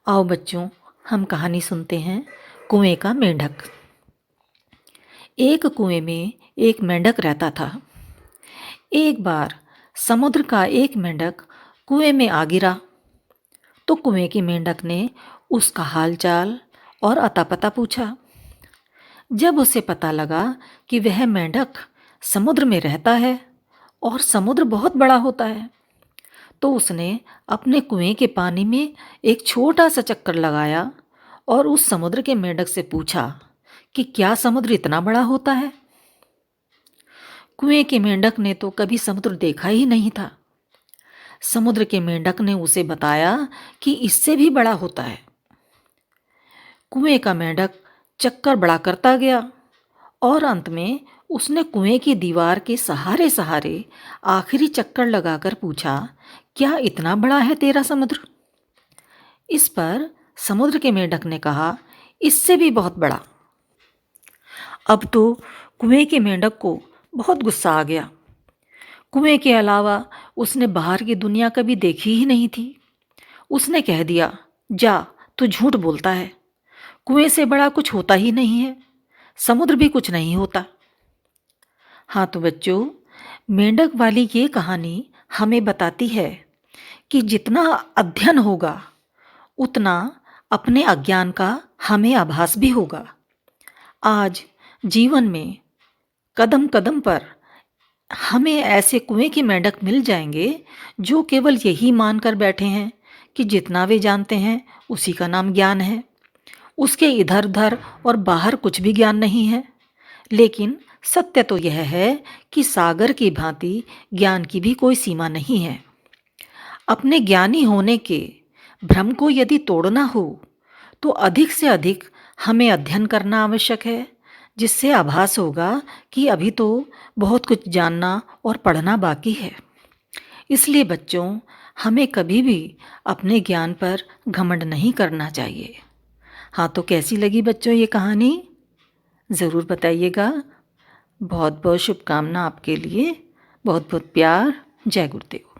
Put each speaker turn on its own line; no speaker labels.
आओ बच्चों, हम कहानी सुनते हैं कुएं का मेंढक। एक कुएं में एक मेंढक रहता था। एक बार समुद्र का एक मेंढक कुएं में आ गिरा तो कुएं के मेंढक ने उसका हालचाल और अता पता पूछा। जब उसे पता लगा कि वह मेंढक समुद्र में रहता है और समुद्र बहुत बड़ा होता है, तो उसने अपने कुएं के पानी में एक छोटा सा चक्कर लगाया और उस समुद्र के मेंढक से पूछा कि क्या समुद्र इतना बड़ा होता है। कुएं के मेंढक ने तो कभी समुद्र देखा ही नहीं था। समुद्र के मेंढक ने उसे बताया कि इससे भी बड़ा होता है। कुएं का मेंढक चक्कर बड़ा करता गया और अंत में उसने कुएं की दीवार के सहारे सहारे आखिरी चक्कर लगाकर पूछा, क्या इतना बड़ा है तेरा समुद्र? इस पर समुद्र के मेंढक ने कहा, इससे भी बहुत बड़ा। अब तो कुएं के मेंढक को बहुत गुस्सा आ गया। कुएं के अलावा उसने बाहर की दुनिया कभी देखी ही नहीं थी। उसने कह दिया, जा, तू झूठ बोलता है। कुएं से बड़ा कुछ होता ही नहीं है, समुद्र भी कुछ नहीं होता। हाँ तो बच्चों, मेंढक वाली ये कहानी हमें बताती है कि जितना अध्ययन होगा उतना अपने अज्ञान का हमें आभास भी होगा। आज जीवन में कदम कदम पर हमें ऐसे कुएं के मेंढक मिल जाएंगे जो केवल यही मानकर बैठे हैं कि जितना वे जानते हैं उसी का नाम ज्ञान है। उसके इधर उधर और बाहर कुछ भी ज्ञान नहीं है। लेकिन सत्य तो यह है कि सागर की भांति ज्ञान की भी कोई सीमा नहीं है। अपने ज्ञानी होने के भ्रम को यदि तोड़ना हो तो अधिक से अधिक हमें अध्ययन करना आवश्यक है, जिससे आभास होगा कि अभी तो बहुत कुछ जानना और पढ़ना बाकी है। इसलिए बच्चों, हमें कभी भी अपने ज्ञान पर घमंड नहीं करना चाहिए। हाँ तो कैसी लगी बच्चों ये कहानी? ज़रूर बताइएगा। बहुत बहुत शुभकामना आपके लिए। बहुत बहुत प्यार। जय गुरुदेव।